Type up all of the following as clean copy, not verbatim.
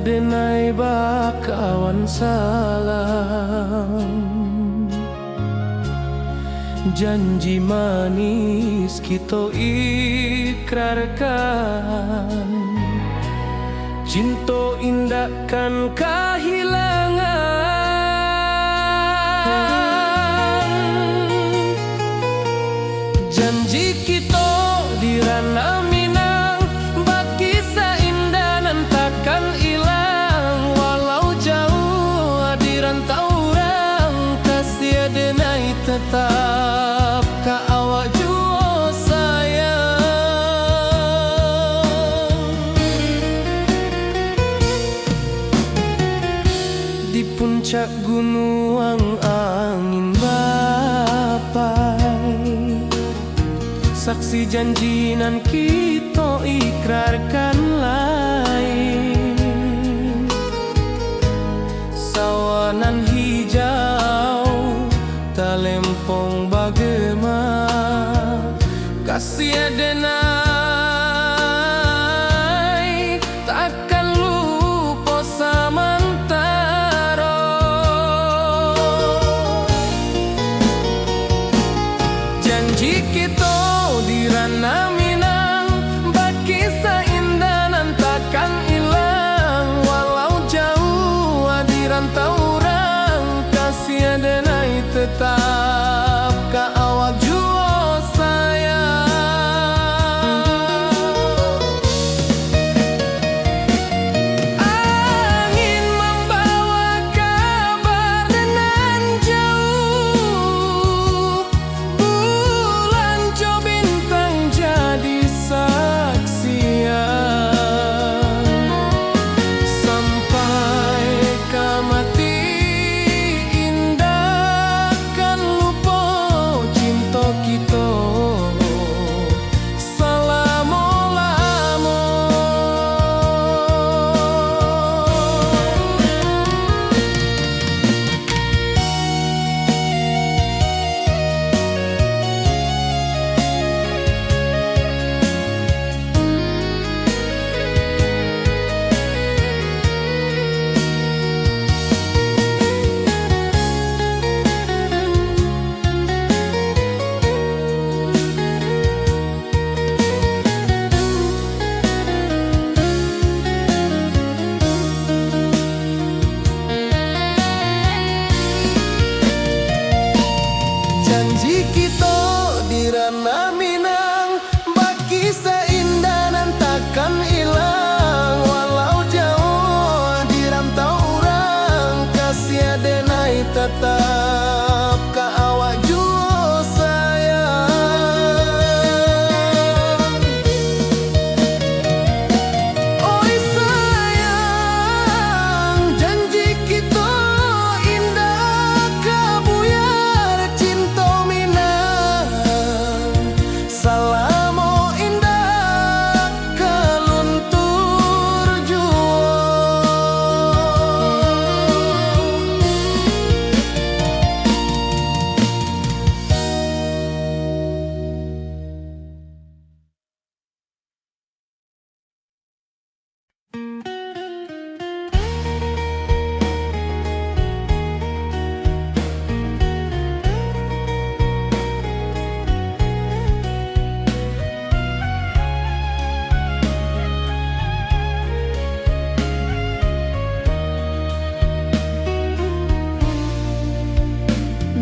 denai bakawan salam, janji manis kita ikrarkan, cinta indahkan kehilangan. Janji kita di ranah Minang, bagi seindah nan takkan hilang. Walau jauh di rantau orang, kasih denai tetap ka awak jua sayang. Di puncak gunung angin bapai, saksi janji nan kita ikrarkan lain. Sawanan hijau talempong bagema, kasih denai takkan lupa samantara. Janji kita di ranah Minang, bagi seindah nan takkan hilang. Walau jauh di rantau orang, kasih denai tetap ka awak jua sayang. Angin membawa kabar nan jauh, bulan jo bintang jadi saksian. Sampai kamati indah kan lupa cinta kita selama-lama. Janji kita di ranah Minang, bagi seindah nan takkan hilang. Walau jauh di rantau orang, kasih denai tetap ka awak jua sayang. Oi sayang, janji kita indah kabuyar cinta Minang. Salamo indah kaluntur jua.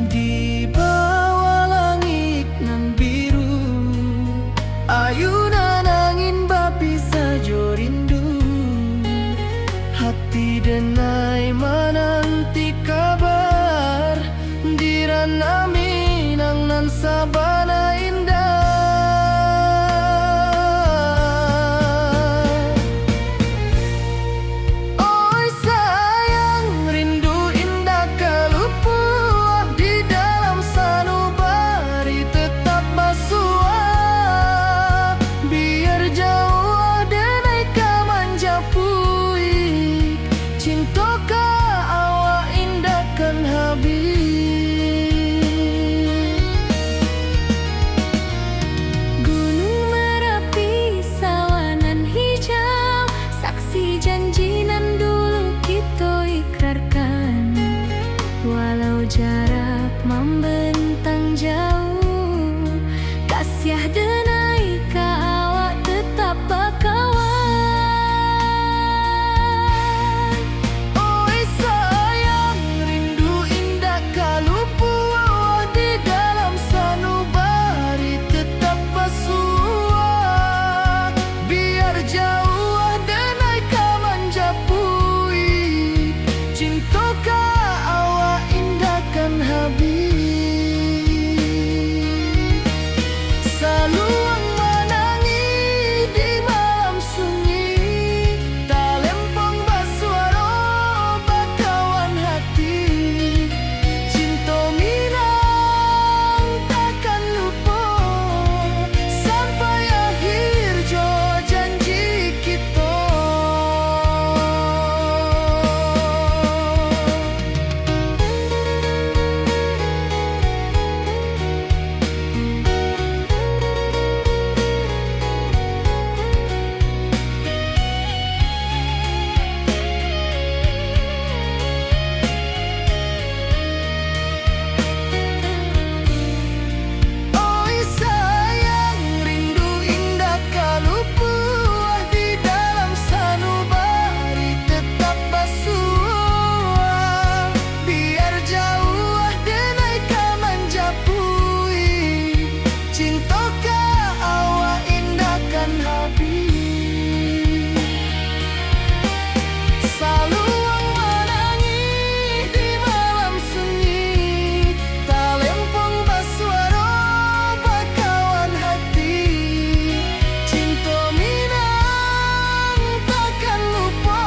Di bawah langit nan biru, ayunan angin bapi sajo rindu. Hati denai menanti kabar, di ranah Minang nan sabana indah. Oi sayang, rindu indah kalupuah di dalam sanubari tetap basuah. Biar jauh denai ka manja puik, cinta ka awak indah kan habis. Gunung Merapi, sawanan hijau, saksi janji nan jarak membentang jauh, kasiah denai ka awak tetap bakawan. Oi sayang, rindu indah kalupu awak di dalam sanubari tetap basuah. Biar jauh denai ka manjapui, cintoka awak indahkan habis. Saluang menangi di malam sunyi, talempong basuaro bakawan hati. Cinta minang takkan lupa sampai akhir jo janji kita. Oi sayang, rindu indah kalupu di dalam sanubari tetap basuah. Biar jauh denai ka manjapui, cintoka awak indahkan habis. Saluang menangi di malam sunyi, talempong basuaro bakawan hati. Cinta minang takkan lupa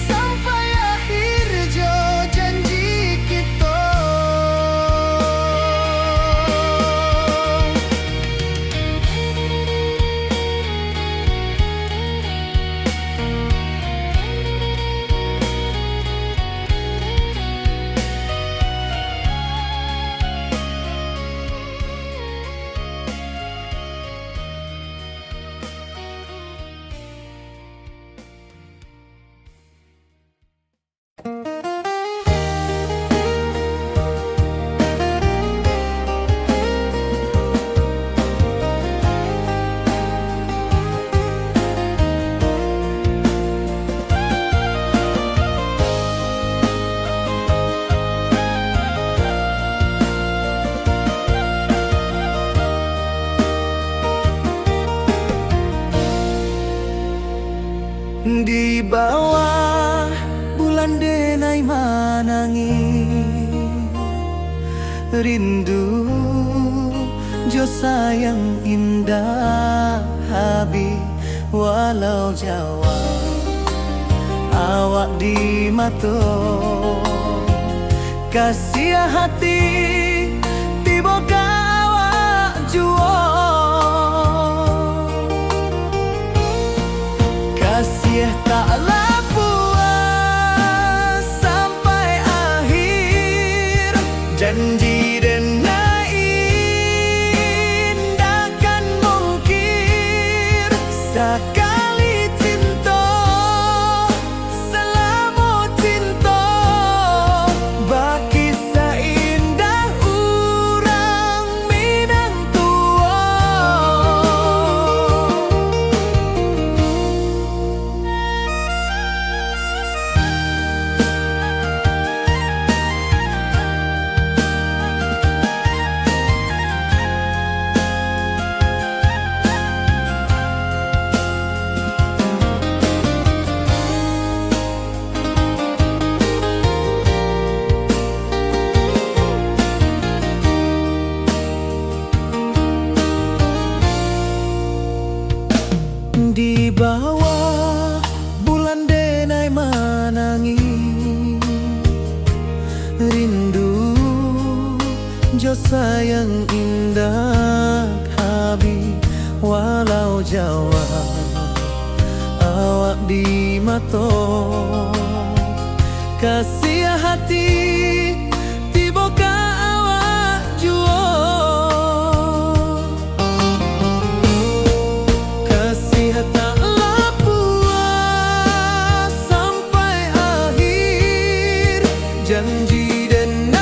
sampai akhir jo janji kita. Di bawah bulan denai manangi, rindu jo sayang indah habi. Walau jawa awak di mato, kasih hati tiba ka awak juo. Kasih taklah puas sampai akhir, janji denai indahkan mungkir. Sekali cinta selama cinta, baki seindah urang minang tua. Di bawah bulan denai manangi, rindu jo sayang indah habi. Walau jawa awak di mato, kasih hati tiba ka awak juo. Janji dan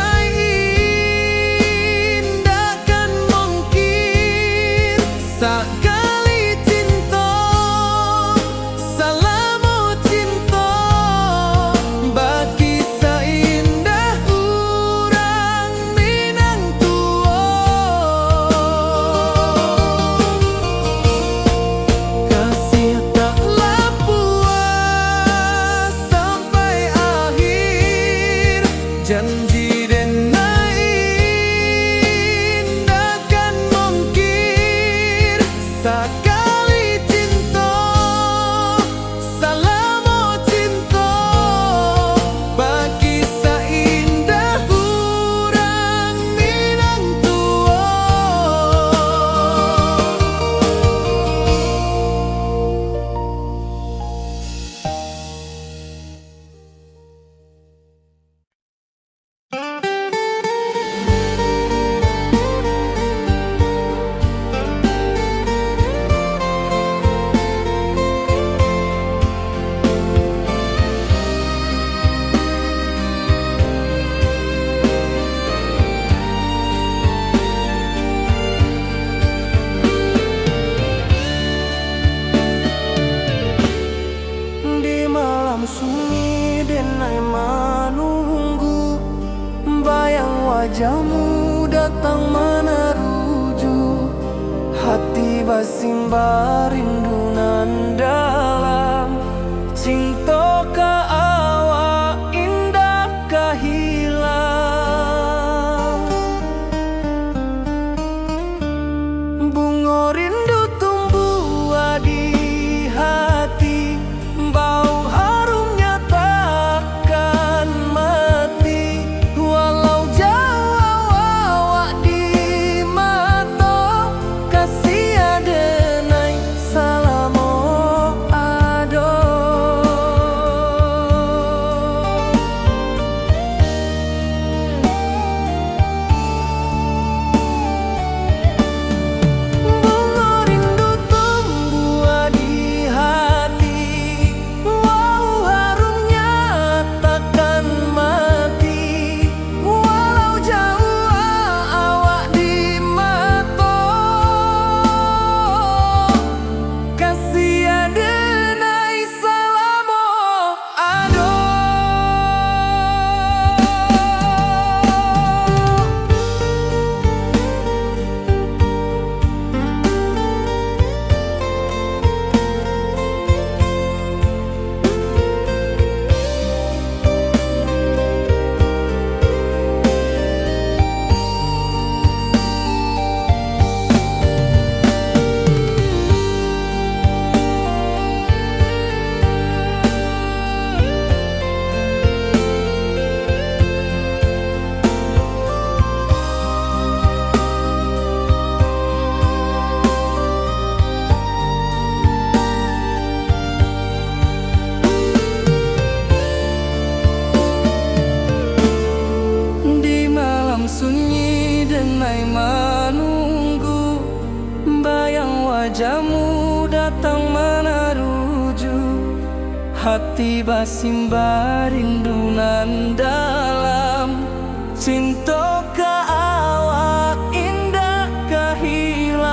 wajahmu datang meneruju, hati basimba rindu nan dalam. Cinta ka awak indah kahilang. Bunga rindu tumbuh di hati, bau harumnya takkan mati. Walau jauh awak di mata, kasih adenai salamo ado. Bunga rindu tumbuh di hati, wow harumnya takkan mati. Walau jauh awak di mata, kasih adenai salamo ado. Di malam sunyi denai menunggu, bayang wajahmu datang meneruju, hati basimba rindu nan dalam. Cinta ka awak indah kahilang.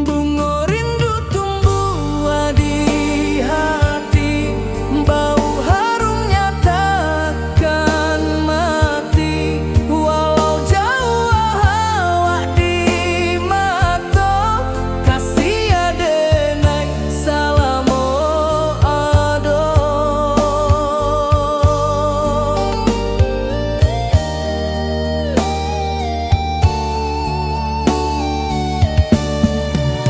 Bunga rindu tumbuh di hati, bau harumnya takkan mati. Walau jauh awak di mata, kasih adenai salamo ado.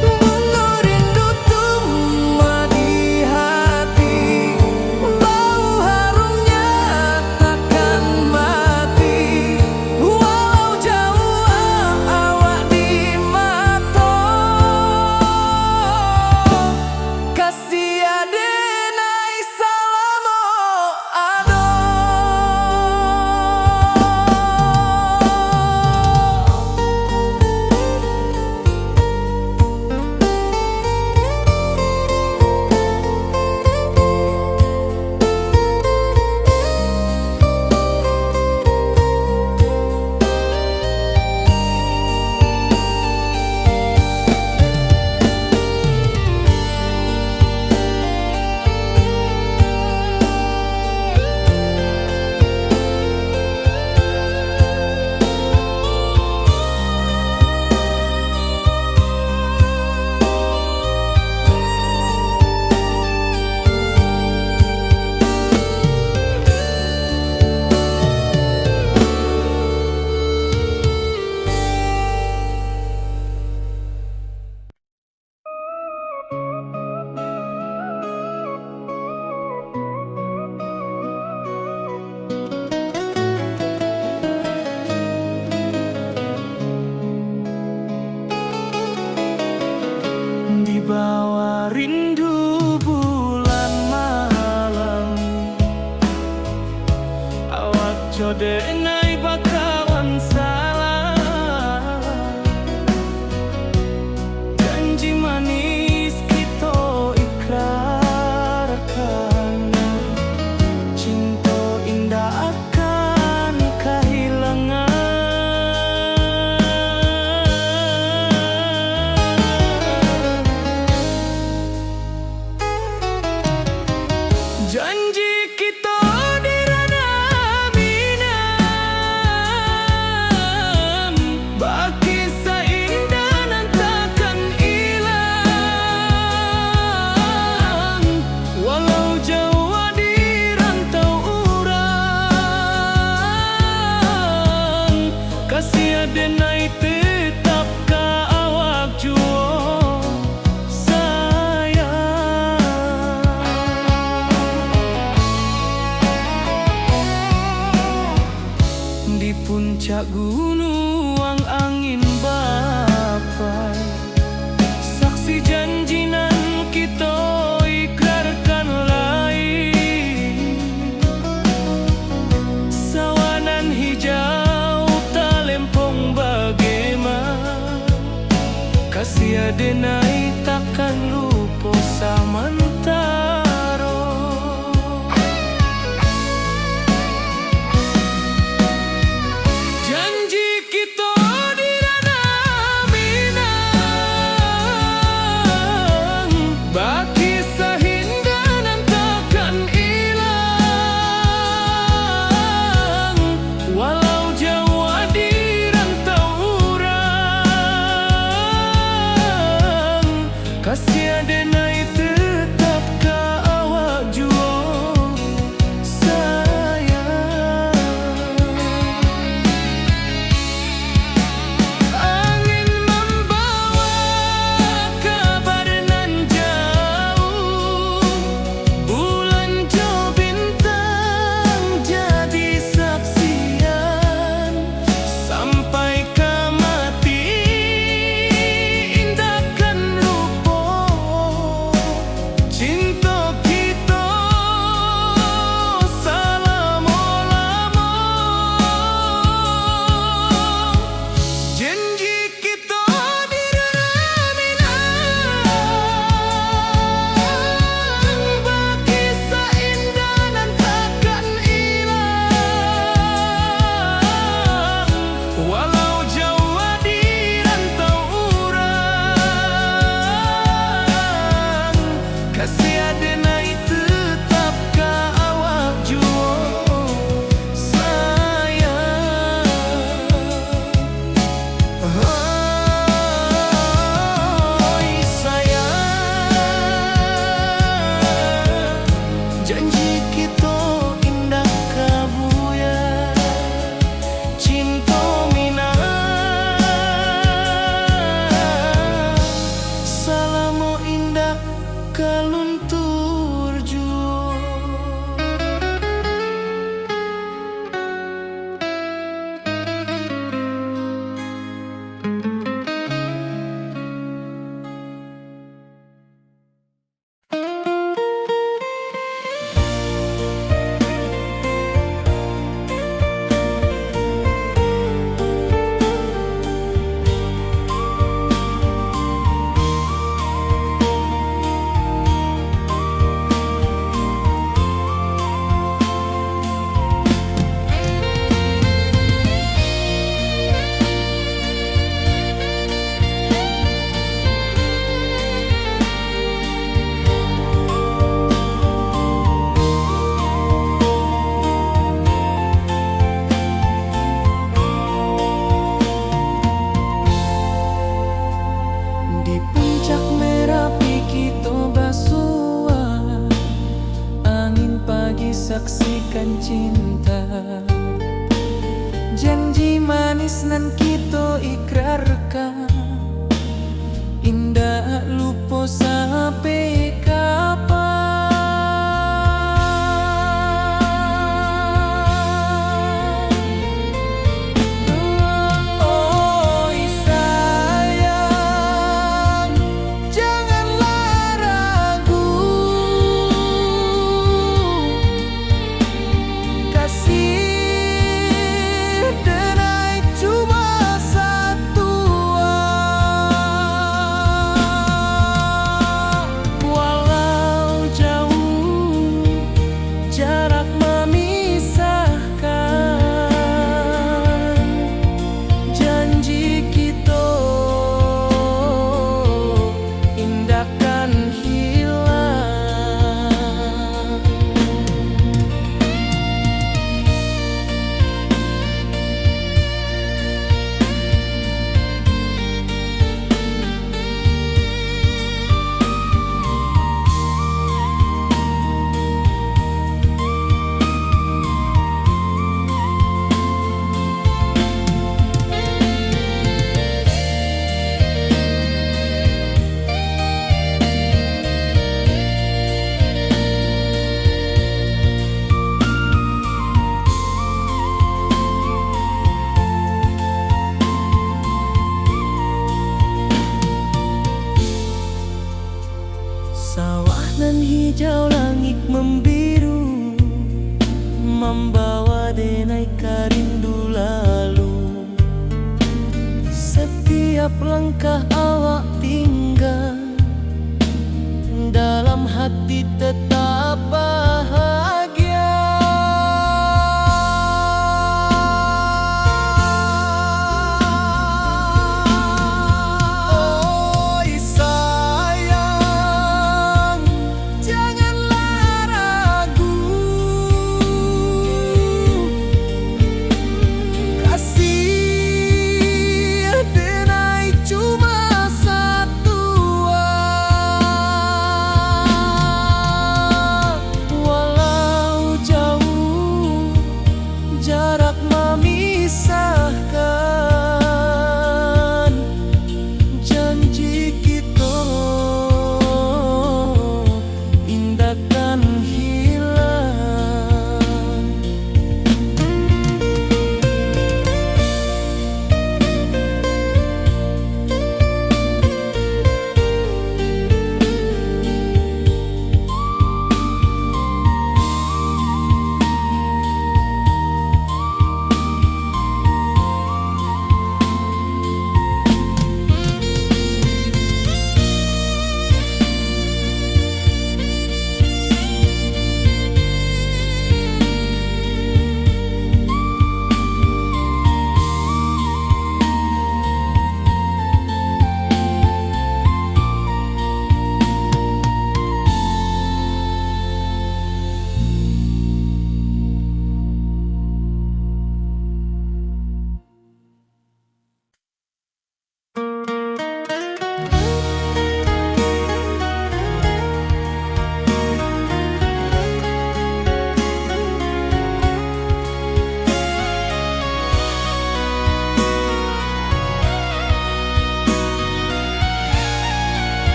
Bunga rindu tumbuh di hati, bau harumnya takkan mati. Walau jauh awak di mata, kasih adenai salamo ado. Di bawah rindu bulan malam, awak jodenai bakawan salah. Janji manis kita ikrarkan, cinta indah akan kehilangan. Janji kita puncak gunung angin bapai, saksi janji nan kita ikrarkan lain. Sawanan hijau talempong bagaimana, kasih adenai takkan lupa samantaro. Janji kita di ranah Minang, baki sahinda nan takkan hilang. Walau jauh di rantau urang, kasih adenai tetap ka awak jua sayang. Angin membawa kabar nan jauh, bulan jo bintang jadi saksian. Sampai ke mati indahkan lupa cinta kita selama-lama. Janji kita di ranah Minang, baki seindah nan takkan hilang. Walau jauh di rantau urang, kasih adenai tetap ka awak jua sayang. Oi sayang, janji kita indah kabuya, cinta Minang selama indah kaluntur jua. Di puncak Merapi kita basua, angin pagi saksikan cinta. Janji manis nan kita ikrarkan, indah lupa sampai kapan. Oi sayang, janganlah ragu, kasih denai cuma satu. membawa denai rindu lalu. Setiap langkah awak tinggal, dalam hati tetap bahagia. Oi sayang, janganlah ragu. Kasih denai cuma satu. Walau jauh jarak memisahkan, janji kita indahkan hilang.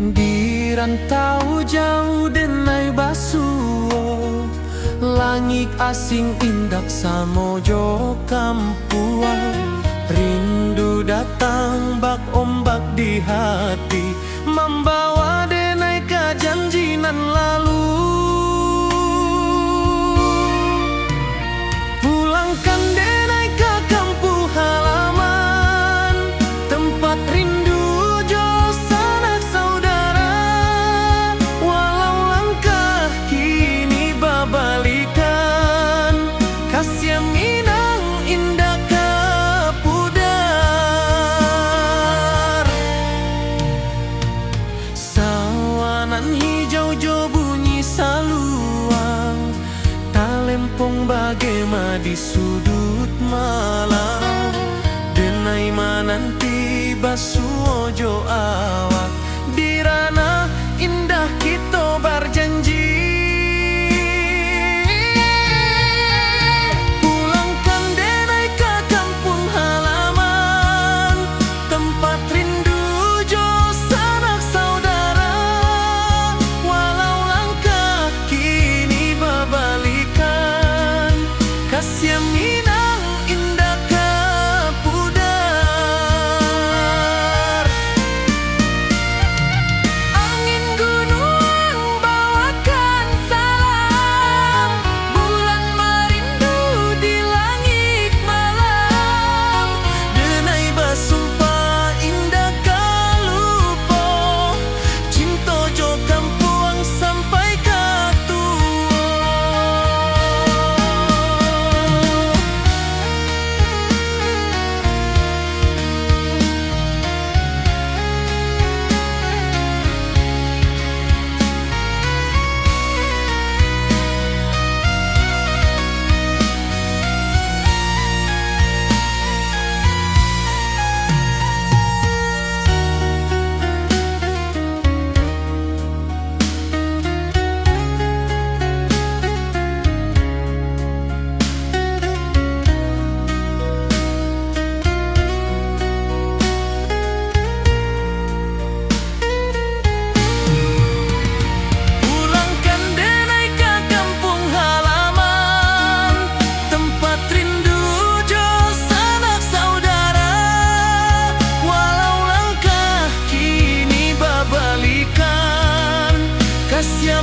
Di rantau jauh denai basuo, langit asing indak samojo kampuan. Rindu datang bak ombak di hati, membawa denai ke janjinan lalu. Pulangkan denai ke kampung halaman, tempat rindu bagema di sudut malam. Denai mananti basuojo awak, di ranah indah kita berjanji. Pulangkan denai ke kampung halaman, tempat rindu jo sanak saudara. Walau langkah kini berbalikan, kasih minang indah kepudar. Angin gunung bawakan salam, bulan merindu di langit malam. Denai basumpah indah kalupo, cinta jo kampuang sampai ke tua. Kasih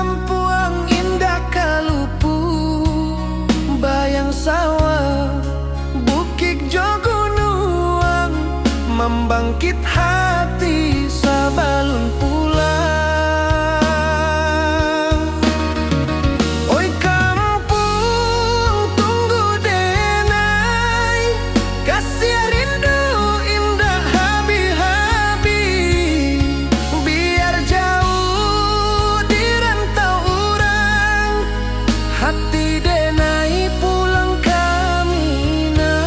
kampuang indah kalupu, bayang sawah, bukit jogunuang, membangkit hati sabalun pulang. Oi kampung tunggu denai, kasih rindu indah habi-habi, biar jauh di rantau orang, hati denai pulang kaminang.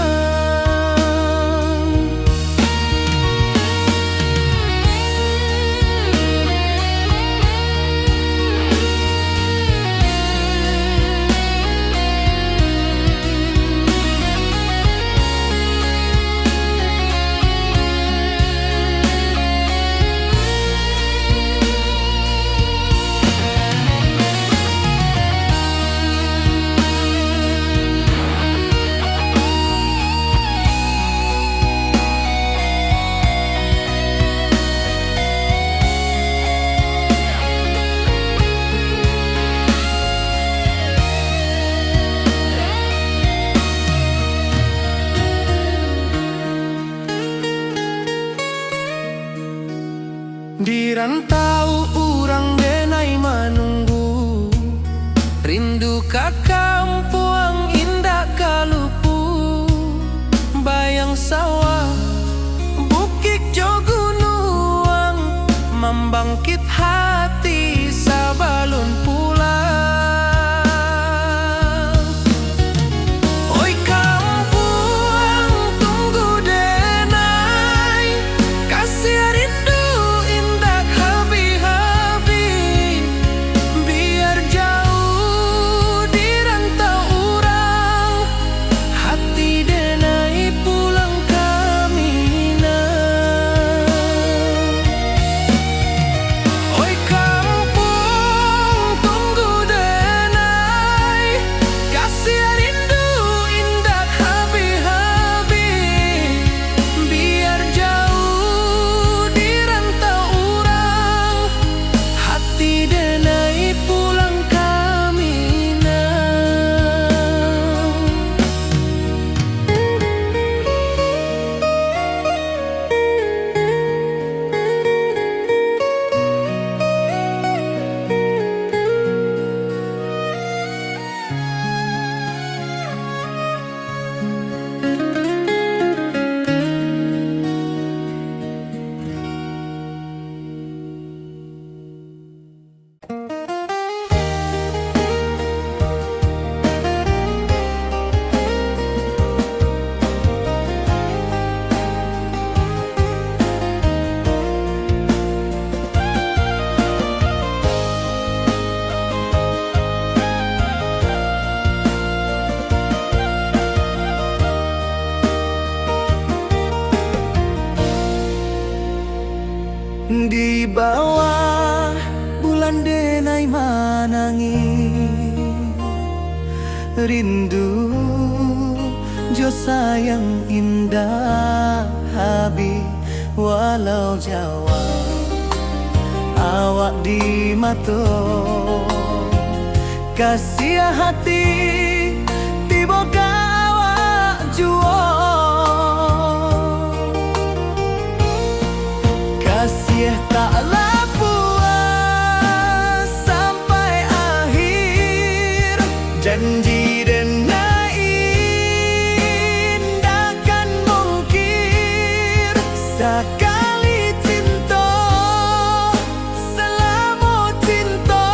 Di rantau urang denai manunggu, rindu ka kampuang indah kalupu, bayang sawah, bukit jogunuang, membangkit hati sabalun pulang. Oi kampuang tunggu denai, kasih rindu indah habi-habi, biar jauh di rantau urang, hati denai pulang kaminang. Oi kampung tunggu denai, kasih rindu indah habi-habi, biar jauh di rantau urang, hati denai pulang kaminang. Di bawah bulan denai manangi, rindu jo sayang indah habi, walau Jawa awak di mato, kasih hati tiba awak juo, kasih taklah puas sampai akhir, janji denai indahkan mungkir, sekali cinta selama cinta,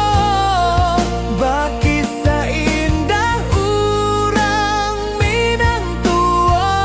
baki seindah urang Minang tua.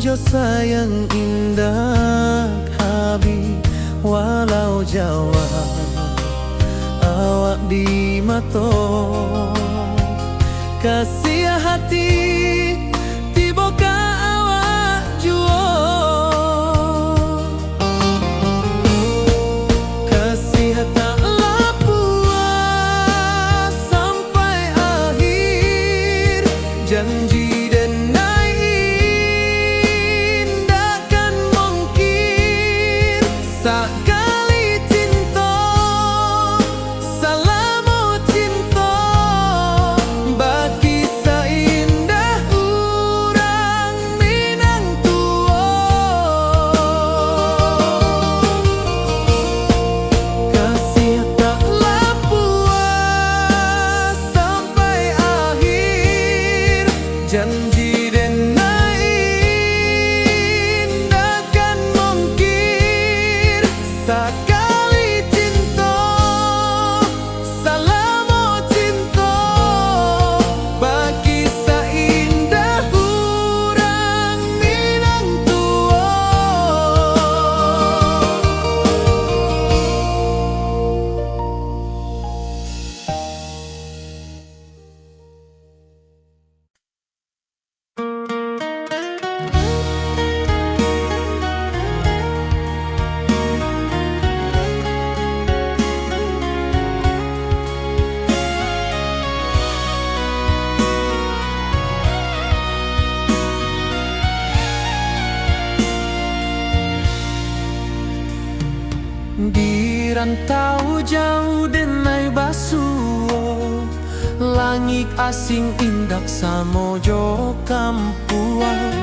Jo sayang indah habi walau Jawa awak di mato kasih hati tiba ka awak juo kasih tak puas sampai akhir janji sekali cinta salamu cinta bagi seindah urang Minang tua kasih taklah puas sampai akhir janji sekali cinta salamu cinta bagi seindah urang Minang tua Di rantau jauh denai basuo langit asing indak samojo kampuan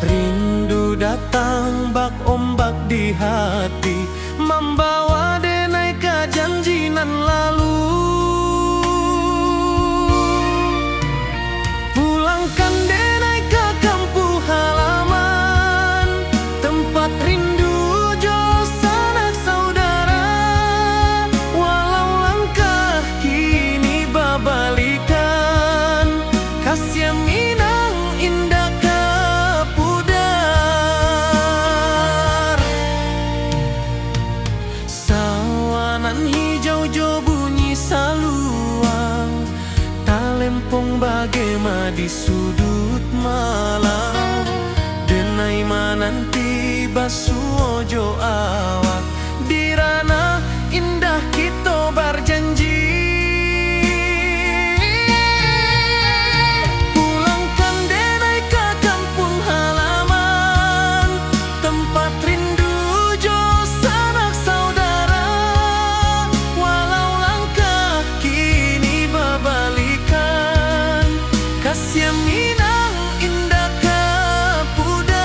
rindu datang bak ombak di hati membawa denai ke janjinan lalu pulangkan denai ke kampung halaman tempat rindu Kasih Minang indah kapudar sawanan hijau jo bunyi saluang talempong bagema di sudut malam denai mananti basuo jo awak di ranah indah kita berjanji kasih Minang indah kapudar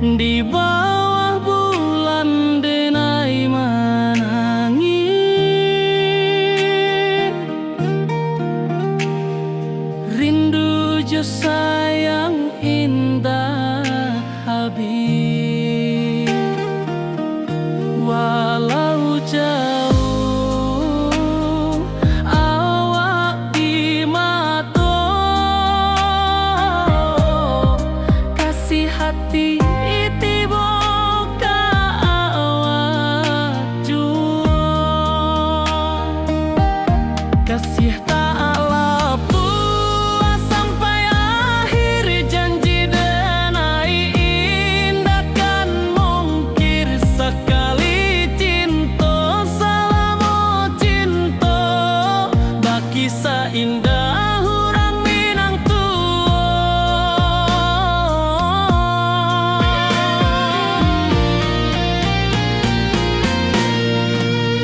Di bawah bulan denai menangis, rindu jo sayang indah habis. Walau jauh awak di mata, kasih hati kasih tak puas sampai akhir, janji denai indah kan mungkir sekali cinta, selama cinta baki seindah orang Minang tua.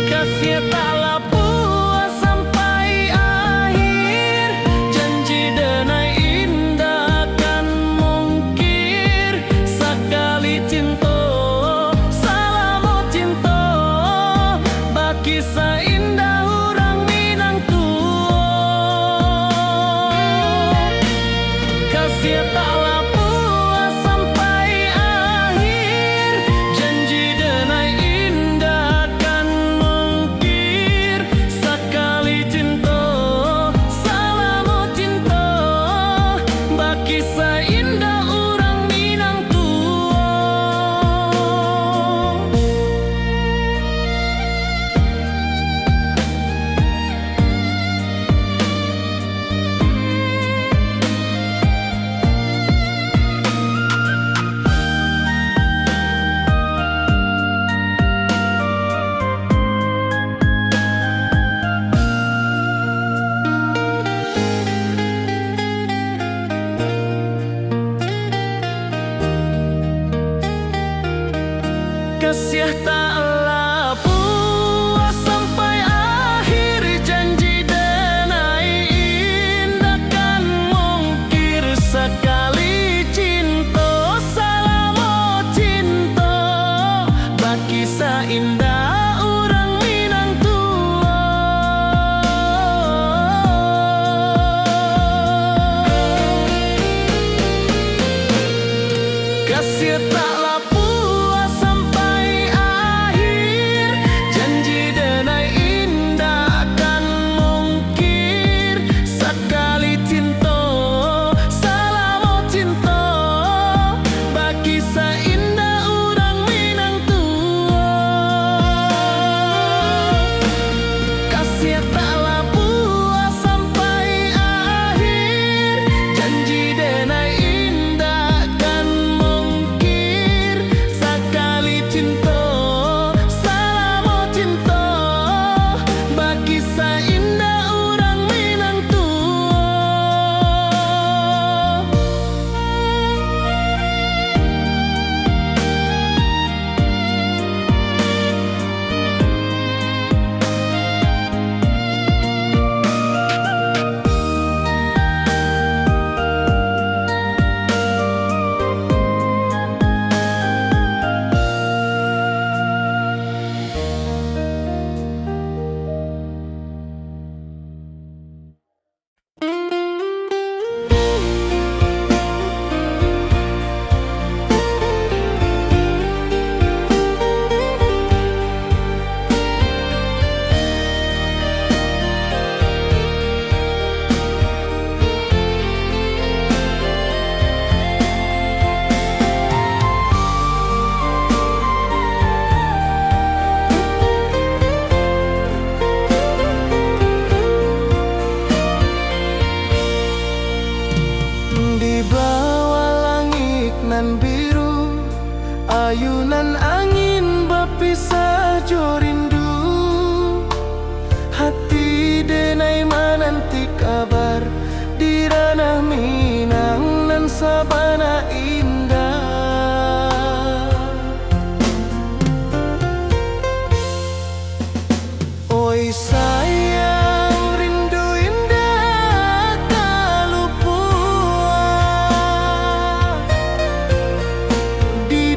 Kasih tak puas sampai akhir, janji denai indah kan mungkir sekali cinta, selama cinta baki seindah orang Minang tua. Kasih tak puas sampai akhir, janji denai indah kan mungkir sekali cinta, selama cinta baki seindah orang Minang tua. Kasih taklah puas sampai akhir, janji denai indah kan mungkir sekali cinta, selama cinta baki seindah orang Minang tua. Kasih taklah puas sampai akhir, janji denai indah kan mungkir sekali cinta, selama cinta baki seindah orang Minang tua. Kasih taklah puas sampai akhir, janji denai indah kan mungkir sekali cinta, selama cinta baki seindah orang Minang tua. Di bawah langit nan biru, ayunan angin berpisah jo rindu. Hati denai menanti kabar di ranah Minang nan sabana indah. Oi sayang, rindu indah tak lupa. Di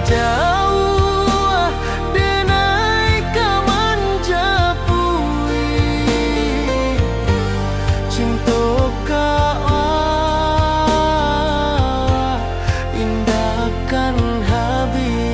jauh denai kamanjapui cinta kau indahkan habis.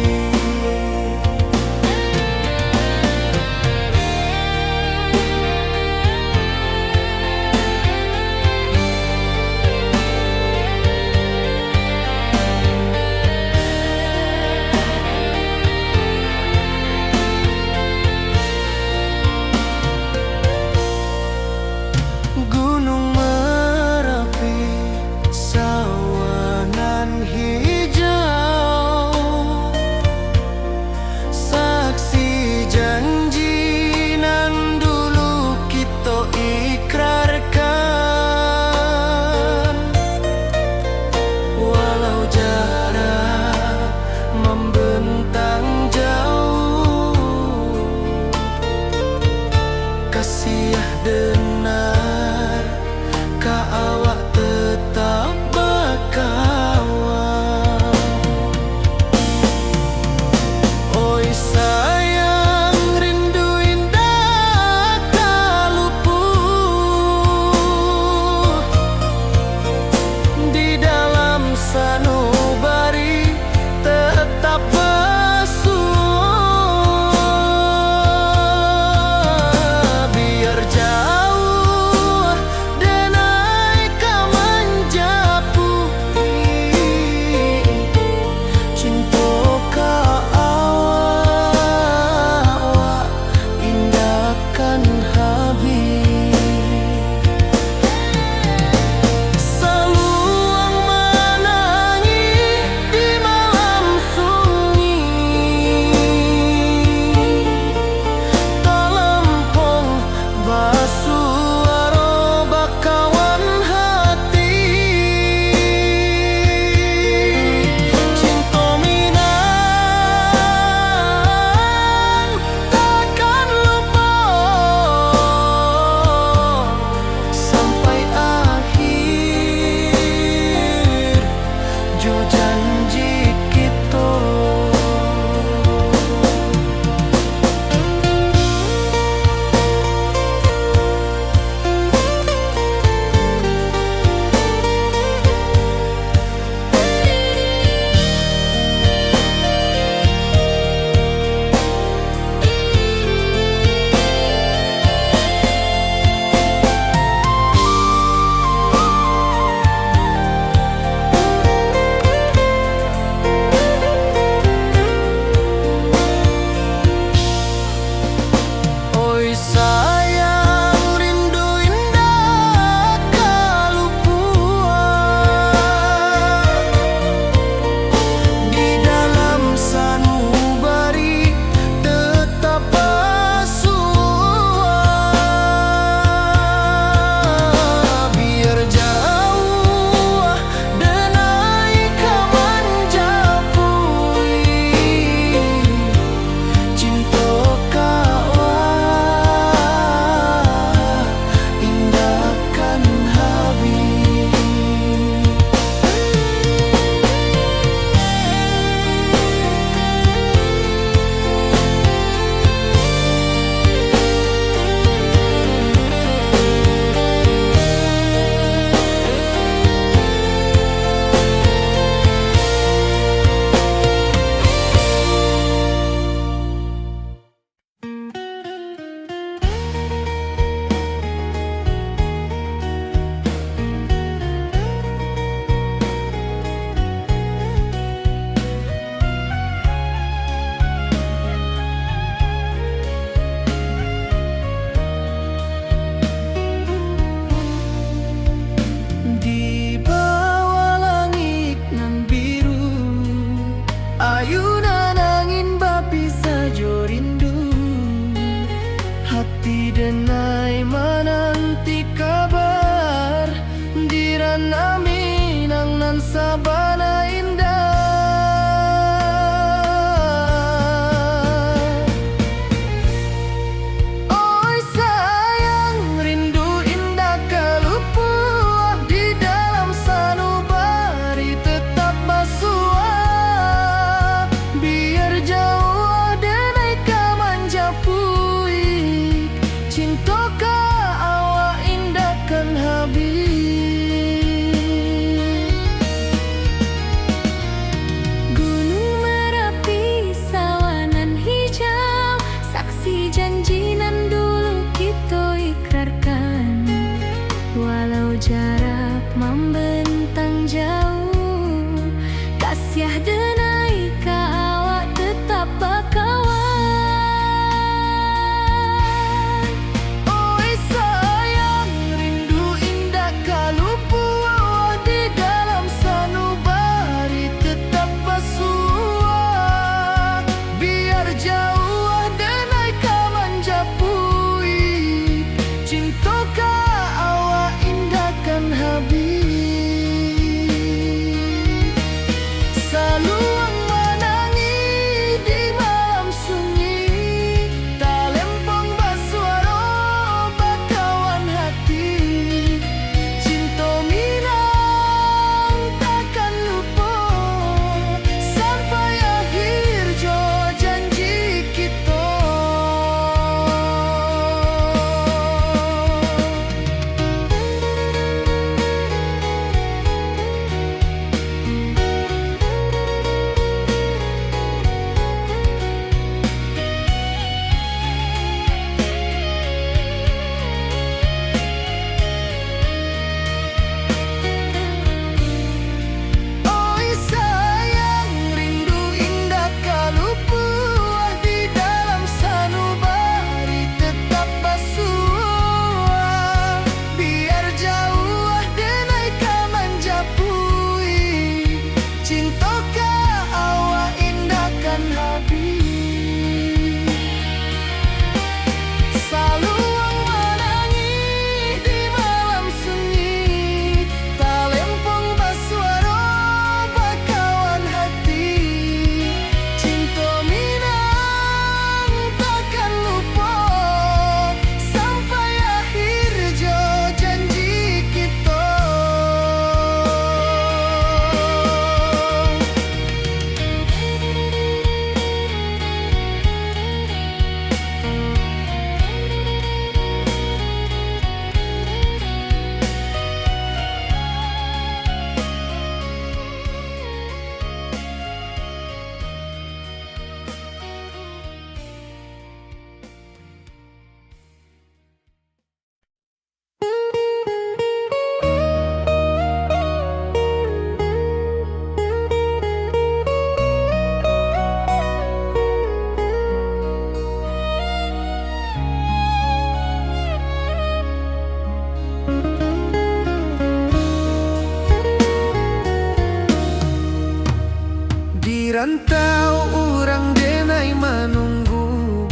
orang denai menunggu,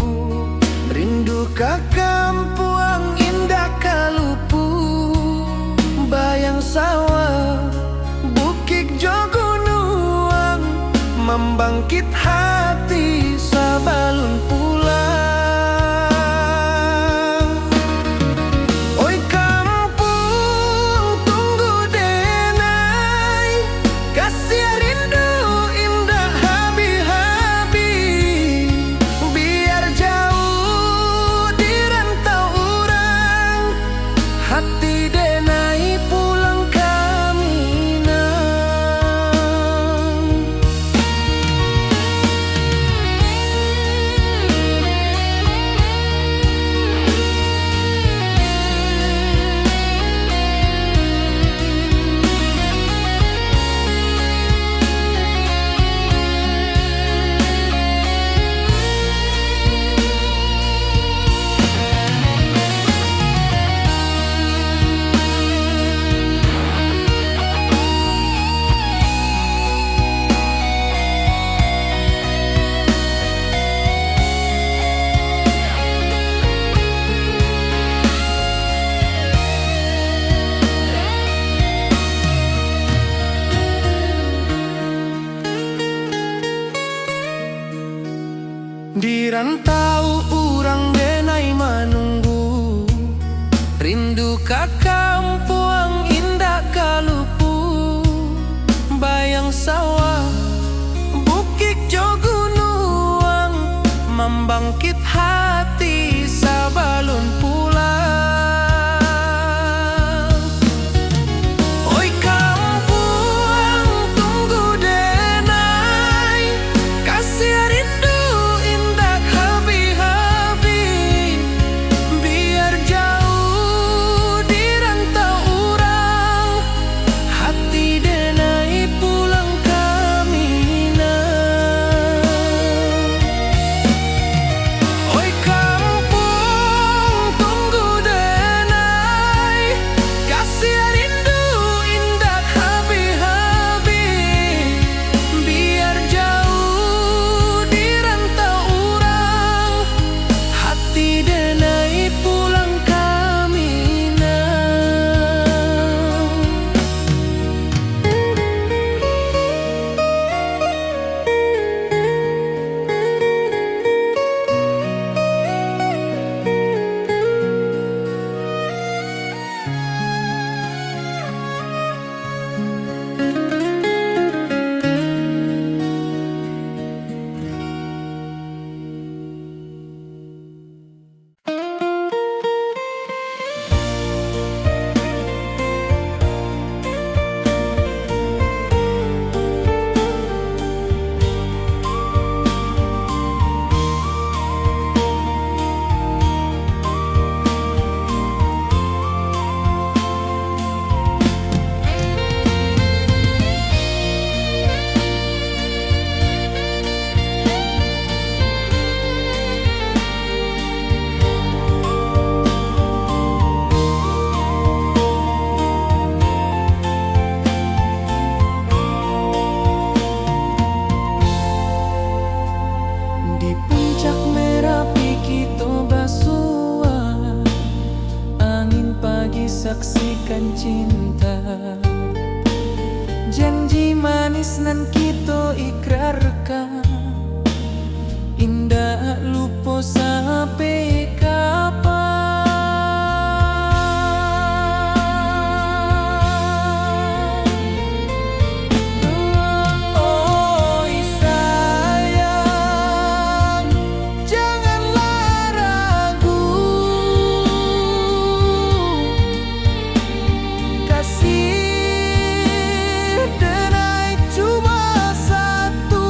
rindu ka kampuang indah kalupu, bayang sawah bukit jogunuang, membangkit hati sabalun pulang. Oi kampung tunggu denai, kasih rindu indah habi-habi, biar jauh di rantau orang, hati denai pulang ke Minang. Di rantau orang denai menunggu, rindu ka kampuang indah kalupu, bayang sawah bukit jogunuang, membangkit hati sabalun pulang. Oi kampuang tunggu denai, kasih rindu indah habi-habi, biar jauh di rantau orang, hati denai pulang ke Minang. Oi kampung tunggu denai, kasih rindu indah habi-habi, biar jauh di rantau orang, hati denai pulang ke Minang. Di puncak Merapi kita basua, angin pagi saksikan cinta, janji manis nan kita ikrarkan, indah lupa sampai kapan. Oi sayang, janganlah ragu, kasih denai cuma satu.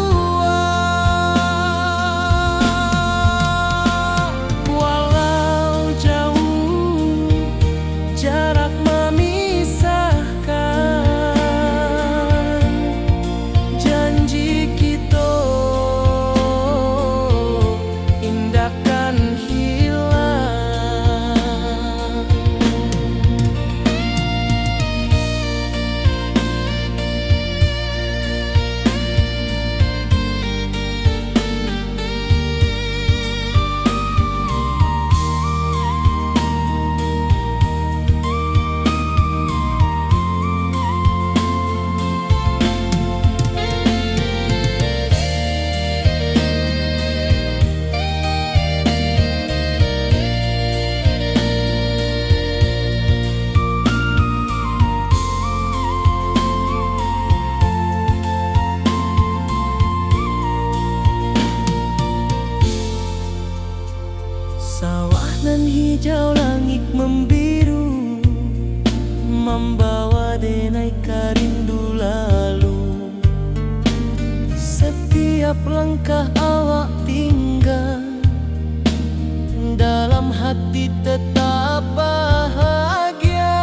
hijau langit membiru, membawa denai rindu lalu. Setiap langkah awak tinggal, dalam hati tetap bahagia.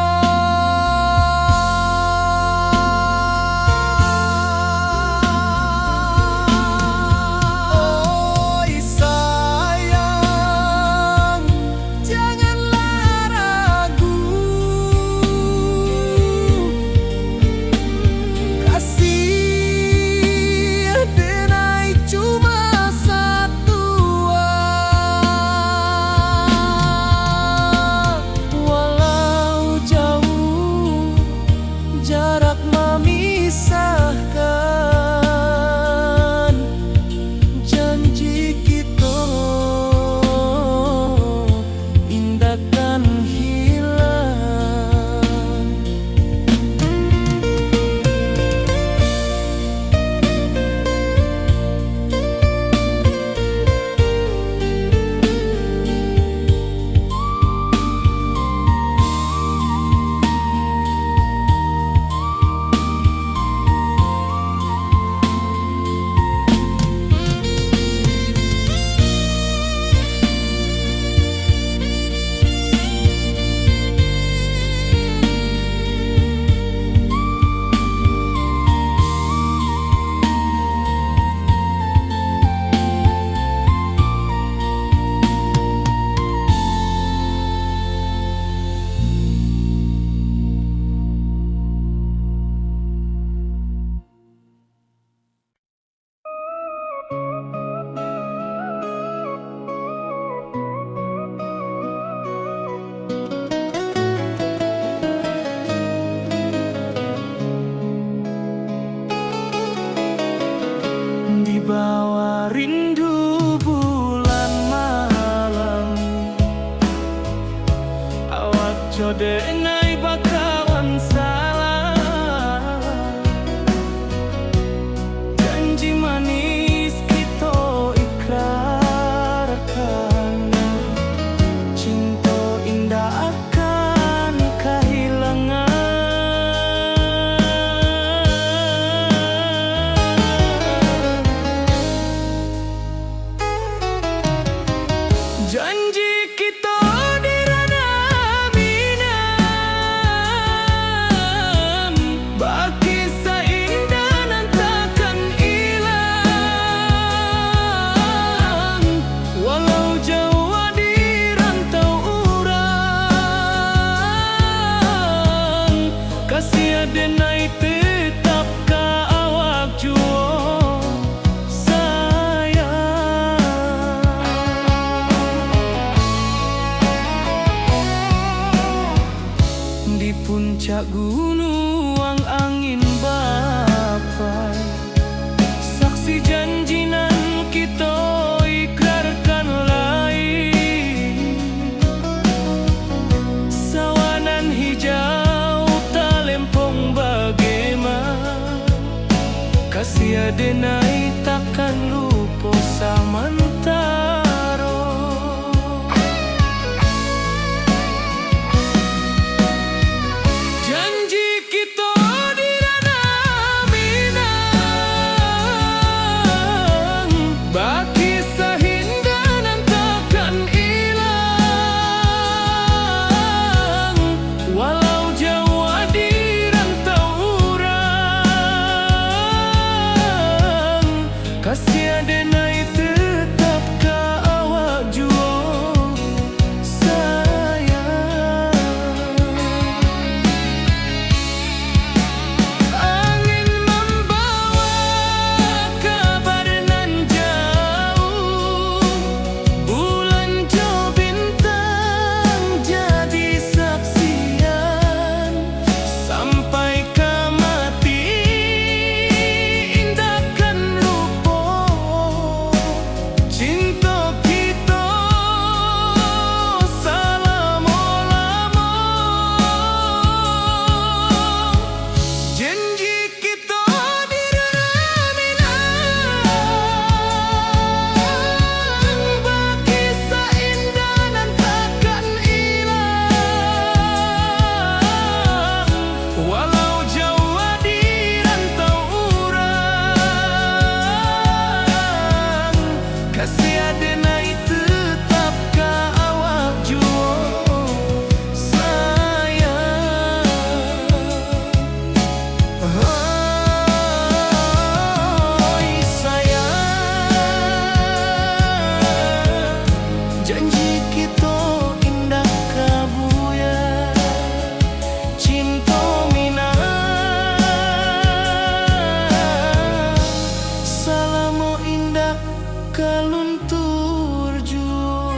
Oi sayang, janganlah ragu. Kasih denai cuma satu. Walau jauh jarak memisahkan, janji kita indahkan hilang. Di bawah rindu bulan malam, awak jodenai bakawan salah. Janji manis kita ikrarkan, cinta indah akan kehilangan. Janji kita di ranah minam, baki seindah nan takkan hilang. Walau jauh di rantau urang, kasih denai tetap ka awak jua. kaluntur juo.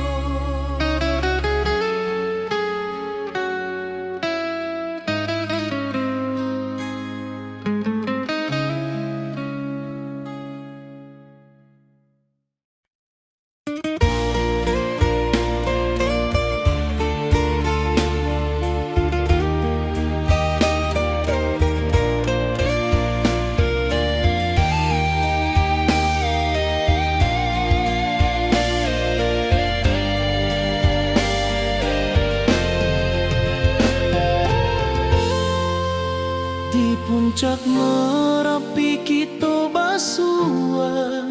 Di puncak Merapi kita basua,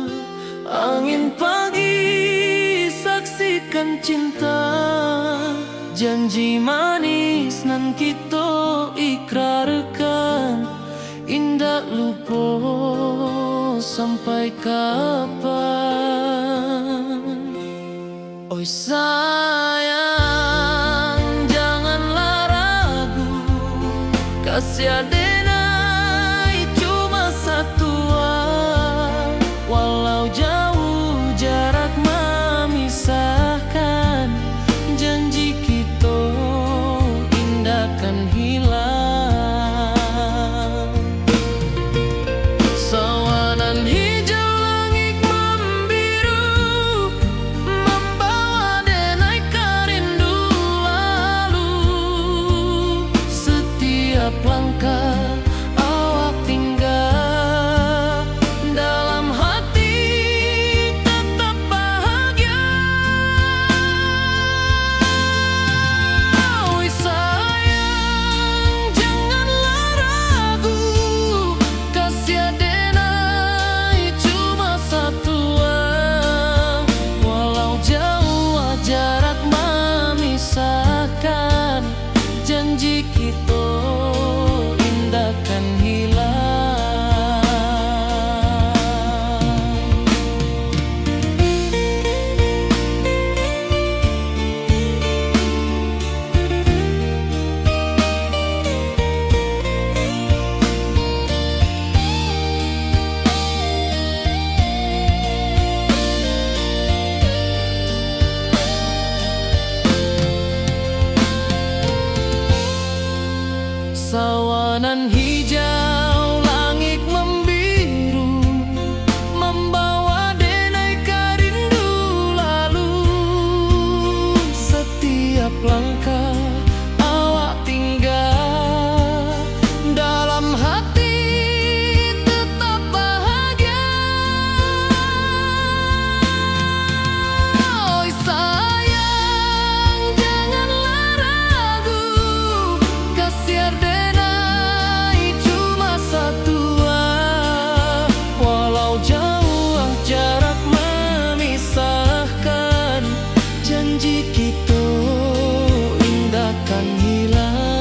angin pagi saksikan cinta, janji manis nan kita ikrarkan, indah lupa sampai kapan. Oi sayang, janganlah ragu, kasih adenai cuma satu, walau jauh jarak memisahkan, janji kita indahkan hilang. Sawanan hijau langit membiru, membawa denai karindu lalu. Setiap langkah awak tinggal, dalam hati tetap bahagia. Oi sayang, janganlah ragu, kasih adenai cuma satu, walau jauh jarak memisahkan, janji kita indahkan hilang. Sawanan hijau langit membiru, membawa denai karindu lalu. Setiap langkah awak tinggal, dalam hati tetap bahagia. Oi sayang, janganlah ragu, kasih adenai cuma satu, walau jauh jarak memisahkan, janji kita indahkan hilang.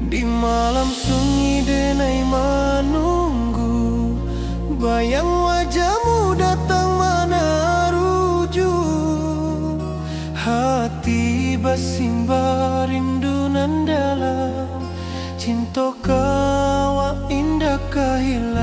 Di malam sunyi denai menunggu, bayang wajahmu datang meneruju. Hati bersimbar rindu nan dalam, cinta kawa indah kehilang.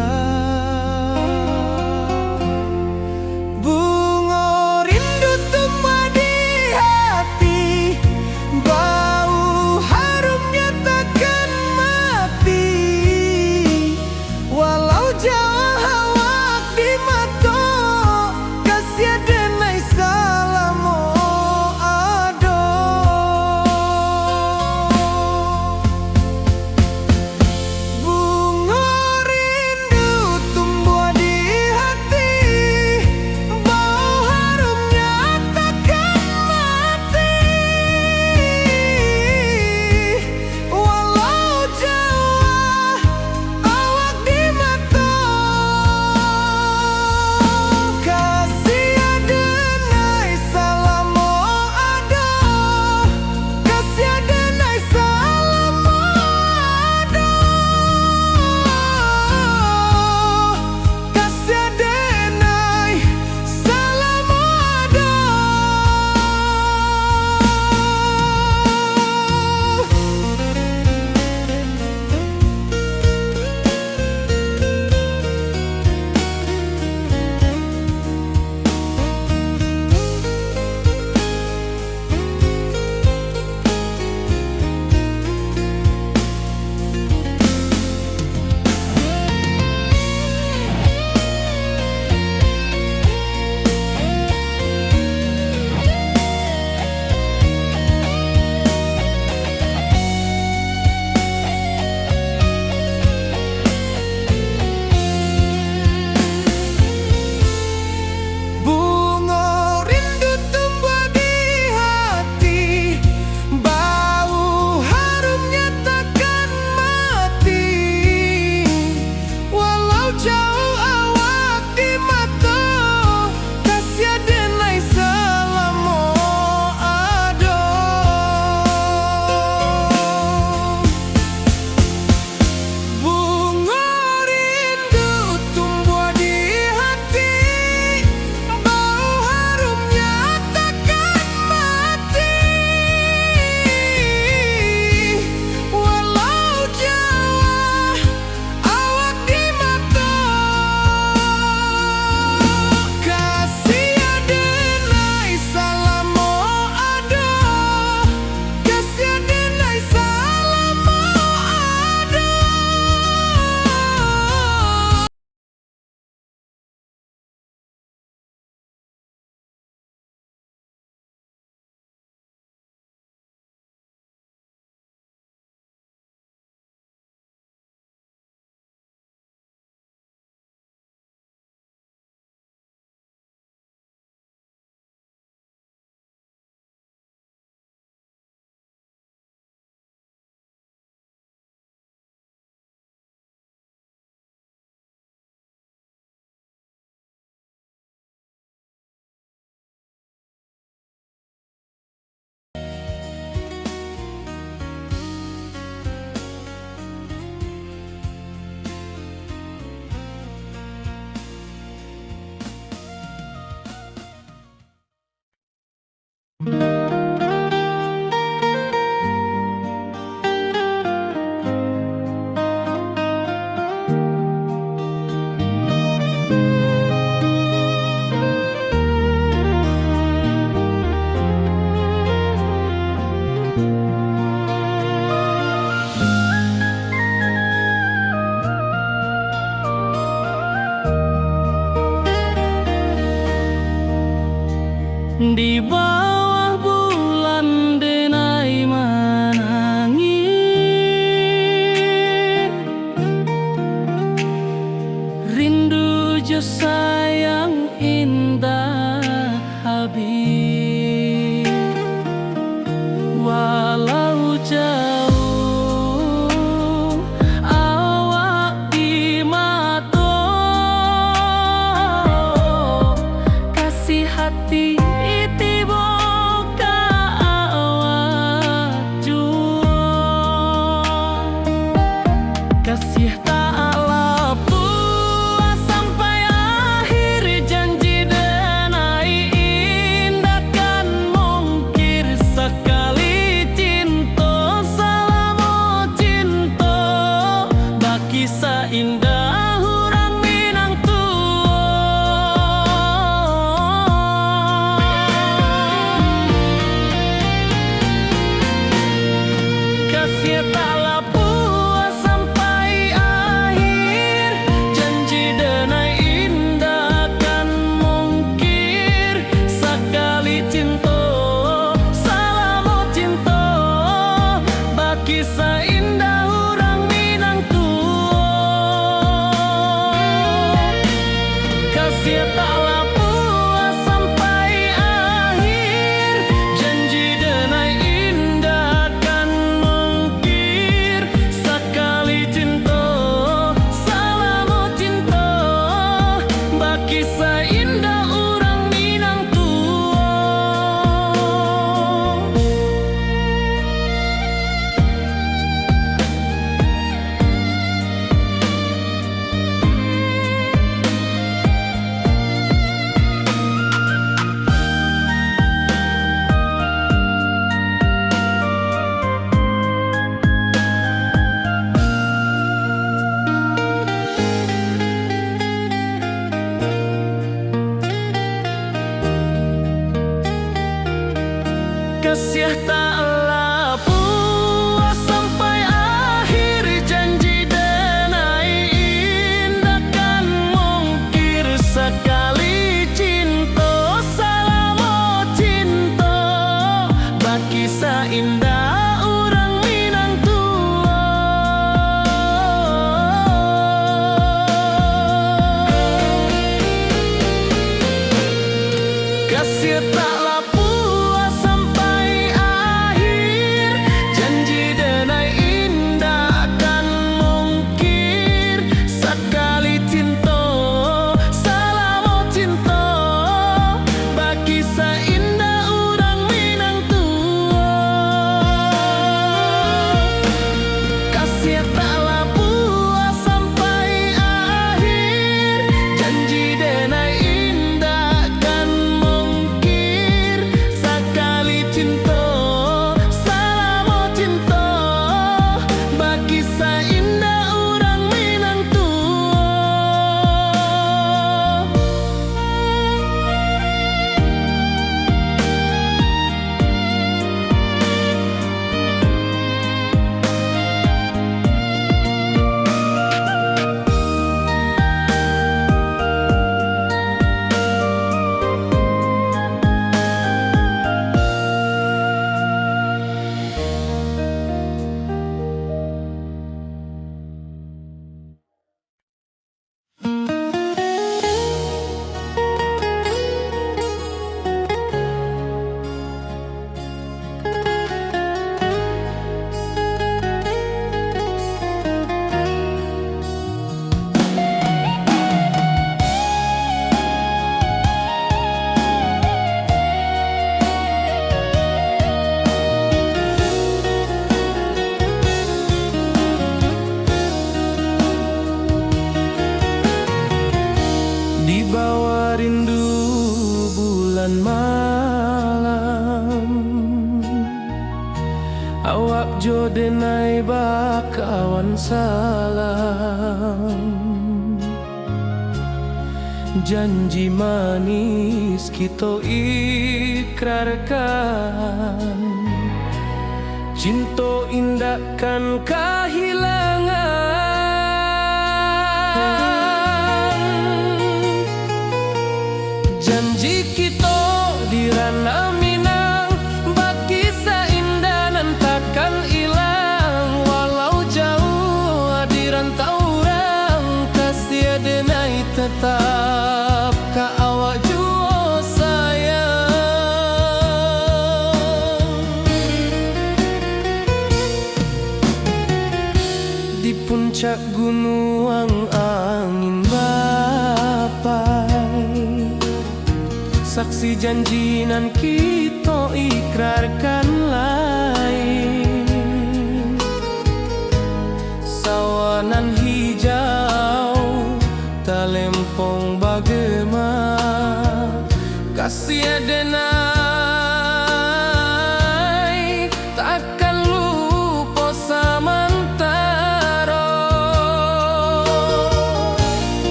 Di bawah bulan denai menangis, rindu jo sayang indah habis. Walau jauh awak di mata, kasih hati tiba ka awak jua. Kasih tak lapuk sampai akhir, janji denai indah kan mungkir. Sekali cinta selama cinta, baki seindah hurang Minang kasih tak lapuk sampai akhir, janji denai indah kan mungkir. Sekali cinta selama cinta, baki seindah hurang Minang kasih tak lapuk sampai akhir, janji denai indah kan mungkir. Sekali cinta selama cinta, baki seindah urang Minang kasih tak lapuk sampai akhir, janji denai indah kan mungkir. Sekali cinta selama cinta, baki seindah urang Minang kasih tak lapuk sampai akhir, janji denai indah kan mungkir. Sekali cinta selama cinta, baki seindah urang Minang kasih tak lapuk sampai akhir, janji denai indah kan mungkir. Sekali cinta selama cinta, baki seindah urang Minang di bawah rindu bulan malam, awak jo denai bakawan salam. Janji manis kita ikrarkan, cinta indah kan kehilangan. Janji kita di ranah puncak gunung angin bapai, saksi janji nan kita ikrarkan lain. Sawanan hijau talempong bagema, kasih adenai takkan lupa samantara.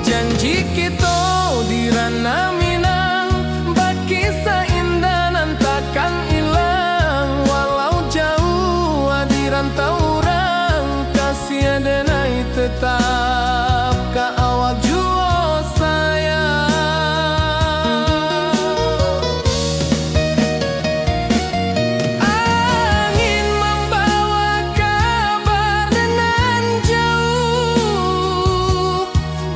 Janji kita di ranah Minang, bakisah indah nan takkan hilang. Walau jauh di rantau orang, kasih adenai tetap ka awak jua sayang. Angin membawa kabar nan jauh,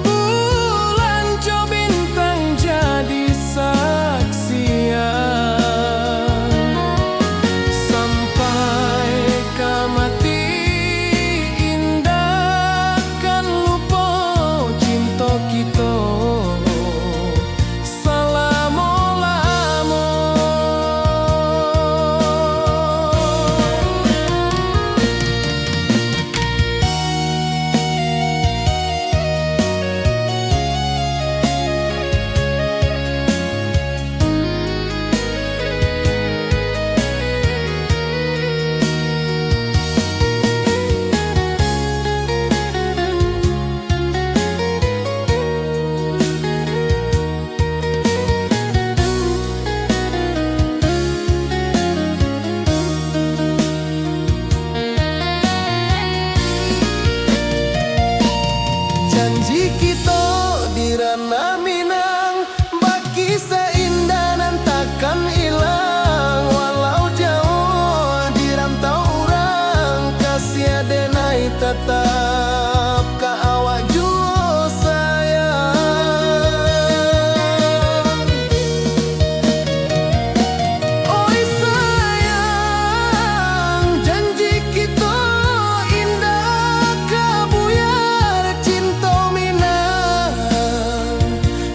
bulan jo bintang jadi saksian. Sampai ke mati indah kan lupa cinta kita selama-lama. Janji kita di ranah Minang, bakisah indah nan takkan hilang. Walau jauh di rantau orang, kasih adenai tetap ka awak jua sayang. Oi sayang, janji kita indah kabuyar cinta Minang.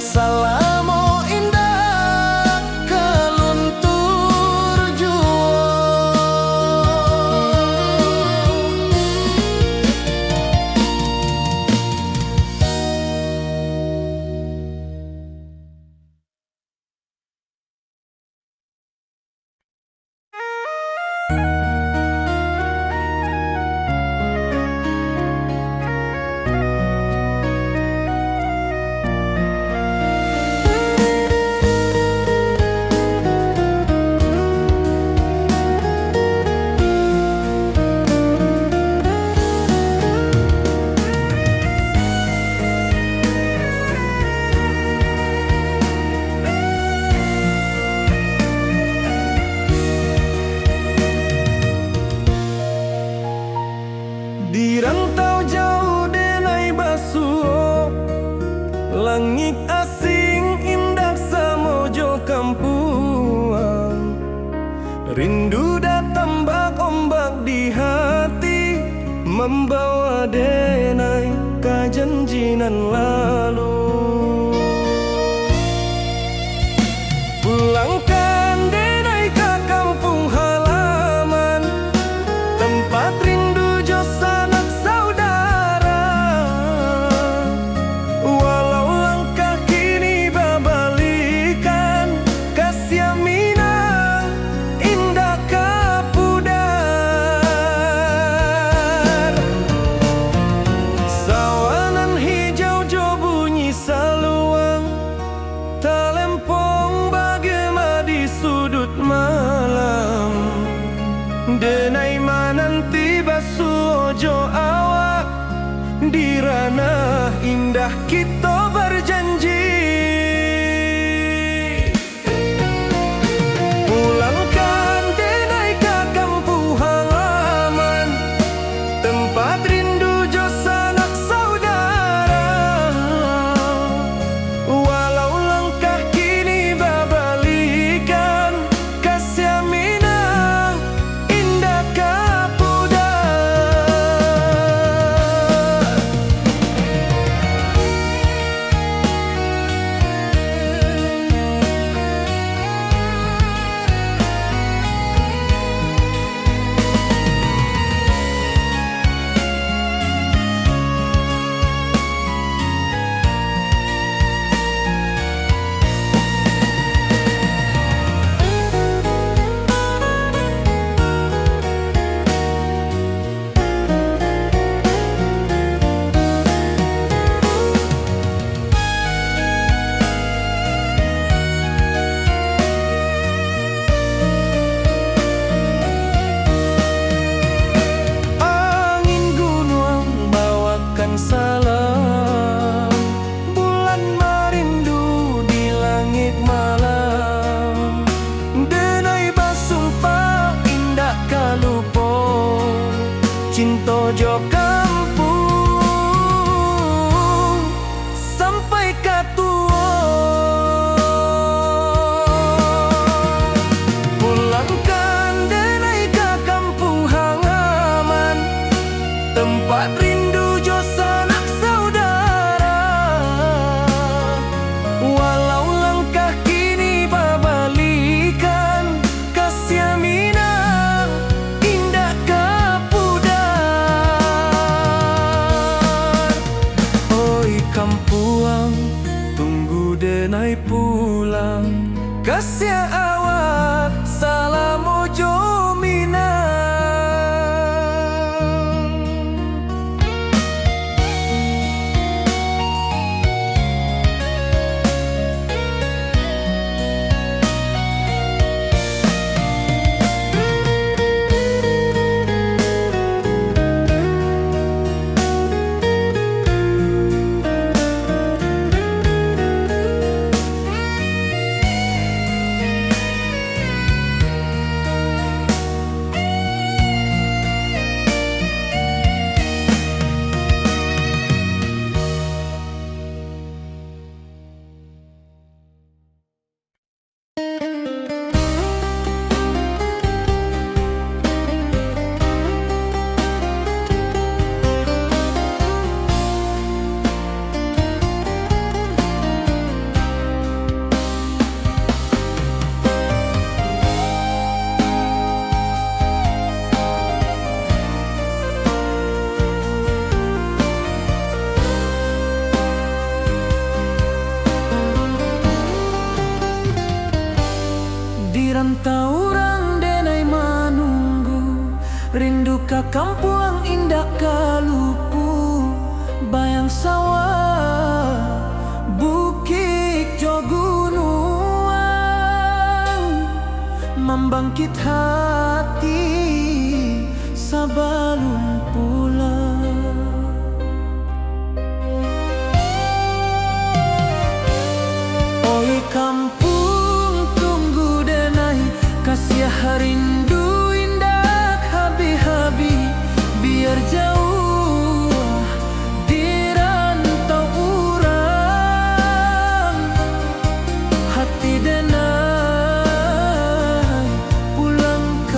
Salamo indah keluntur jua. Di rantau jauh denai basuh, langit asing indah samojo kampuang. Rindu datang bak ombak di hati, membawa denai ka janjinan lalu. Pulangkan denai ka kampung halaman, tempat rindu jo sanak saudara. Walau langkah kini babalikan, kasih Minang indah kapudar. Sawanan hijau jo katuo. Pulangkan denai ke kampung halaman, tempat rindu jo sanak saudara. Walau langkah kini babalikan, kasih minang indah kapudar. Oi kampuang, tunggu denai pulang, kasih awak salam ojo minang. Di rantauan denai manunggu, rindu ka kampuang indah kalupu. Bayang sawah, bukit jo gunungan, membangkit hati sebelum pulang. Oi kampung, tunggu denai kasih rindu indah habi-habi. Biar jauh di rantau urang, hati denai pulang ke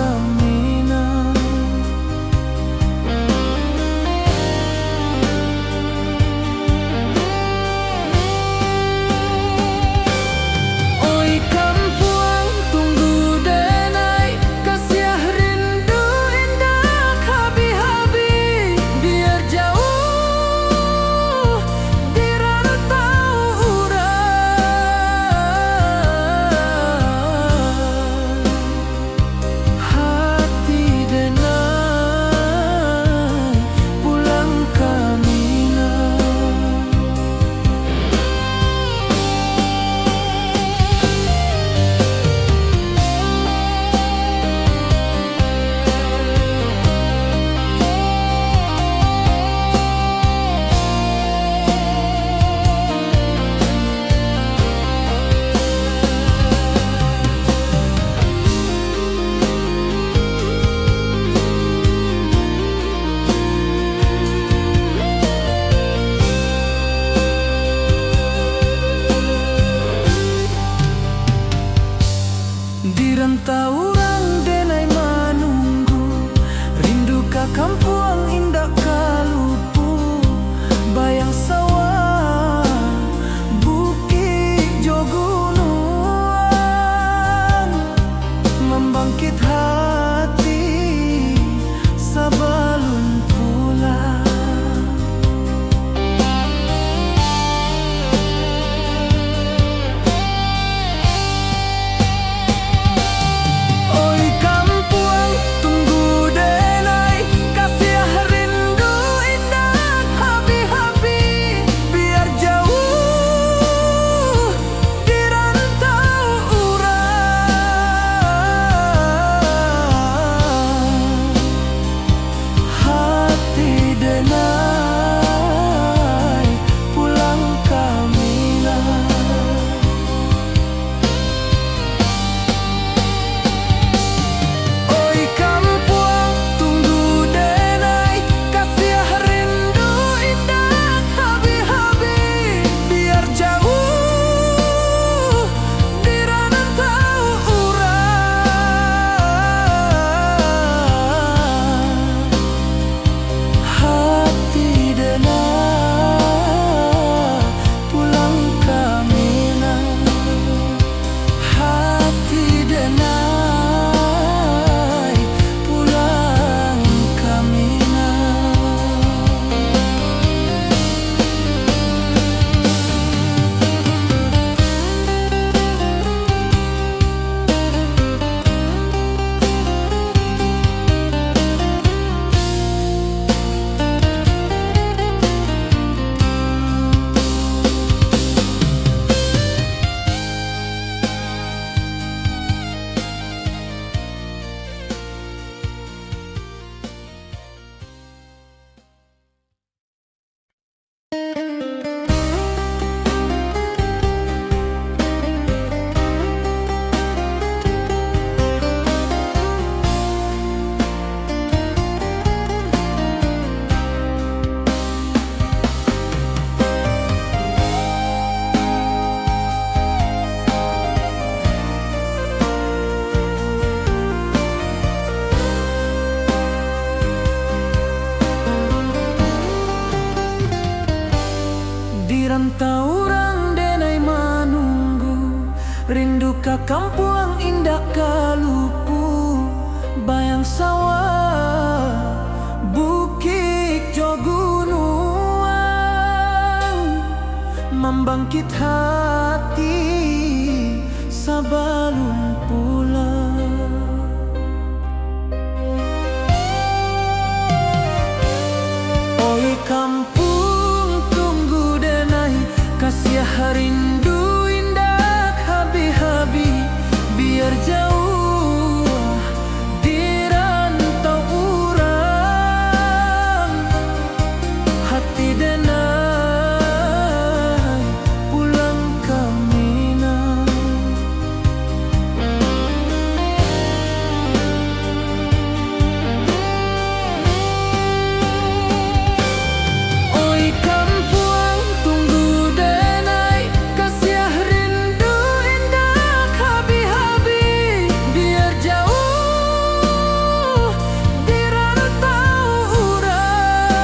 ka kampung indah kalupu, bayang sawah, bukit jo gunungan, membangkit hati sebelum pulang. Oi kampung tunggu denai, kasih rindu indah habi-habi, biar jauh di rantau urang, hati denai pulang ke Minang. Oi kampung tunggu denai, kasih rindu indah habi-habi, biar jauh di rantau urang,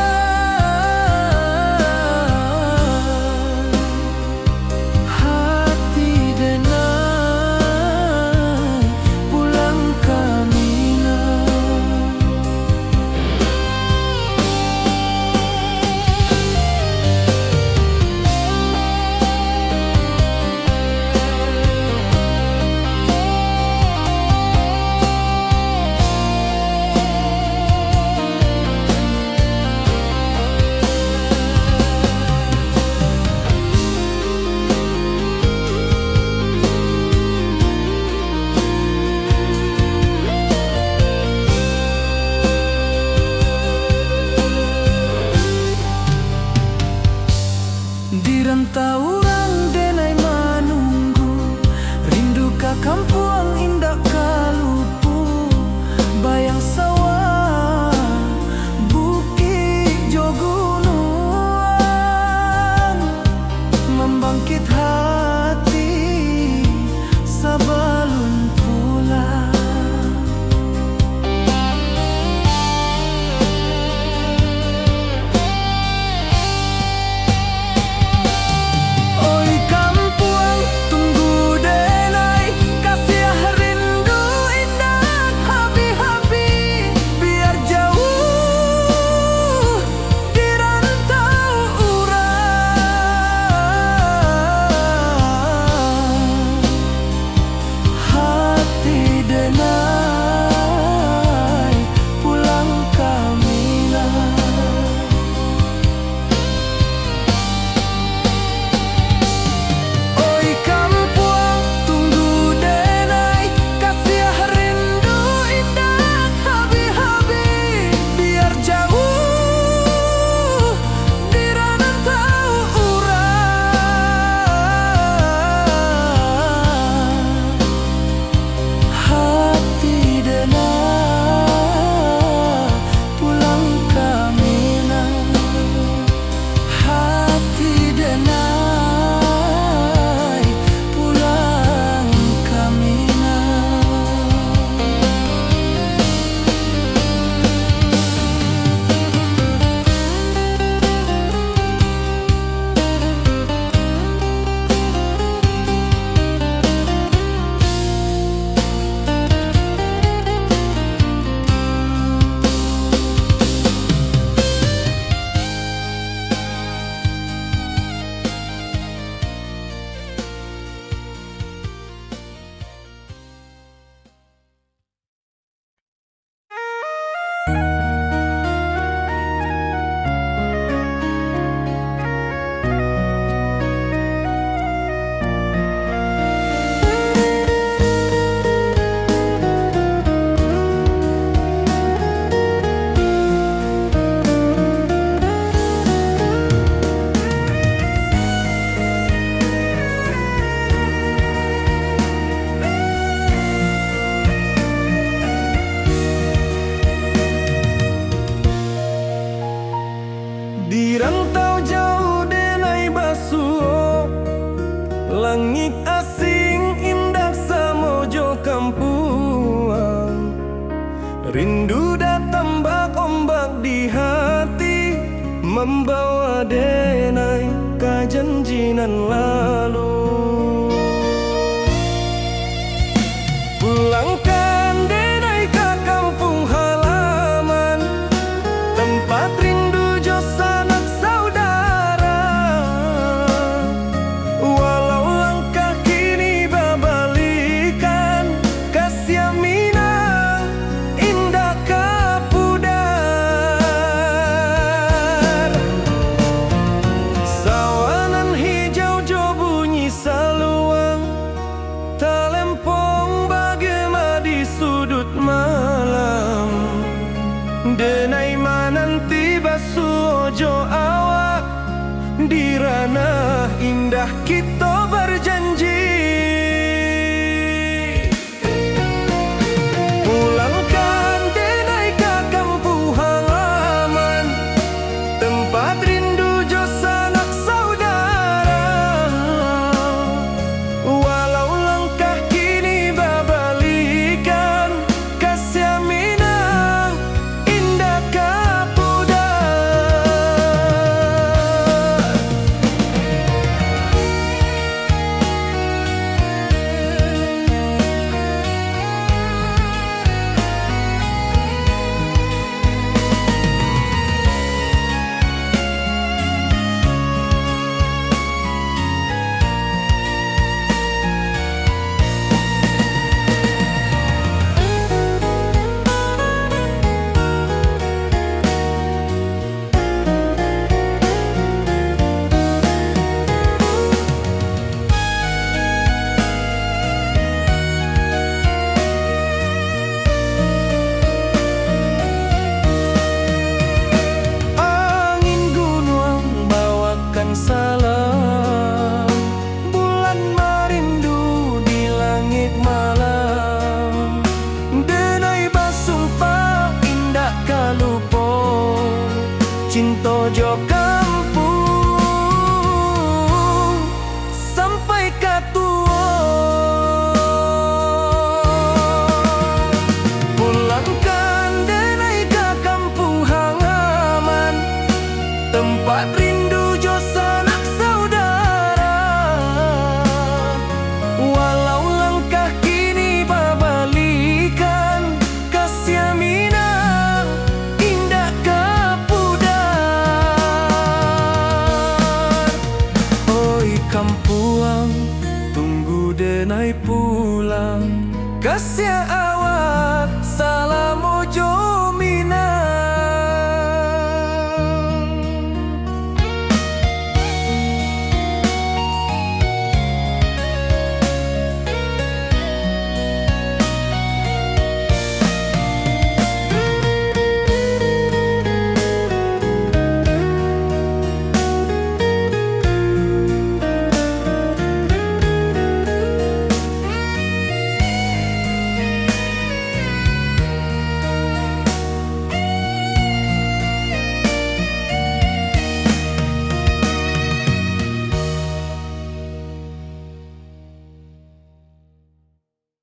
hati denai pulang ke Minang. Di rantau urang denai menunggu, rindu ka kampung indah kalupu, bayang sawah, bukit jo gunungan, membangkit hati sebelum pulang. Oi kampung tunggu denai, kasih rindu indah habi-habi, biar jauh di rantau urang, hati denai pulang ke Minang. Oi kampung tunggu denai, kasih rindu indah habi-habi, biar jauh di rantau urang, hati denai pulang ke Minang, hati denai pulang ke Minang. Di rantau jauh denai basuh, langit asing indah samojo kampuang, rindu datang bak ombak di hati, membawa denai ke janjinan lalu. kita berjanji pulangkan denai ke kampung halaman, tempat rindu jo sanak saudara. Walau langkah kini babalikan, kasih minang indah kapudar. Salam bulan merindu di langit malam, denai basumpah indah kalupo, cinta jo kampung sampai katua. Pulangkan denai ke kampung halaman, tempat rindu jo sanak saudara. Walau langkah kini babalikan, kasih minang indah kapudar. Oi kampuang, tunggu denai pulang, kasih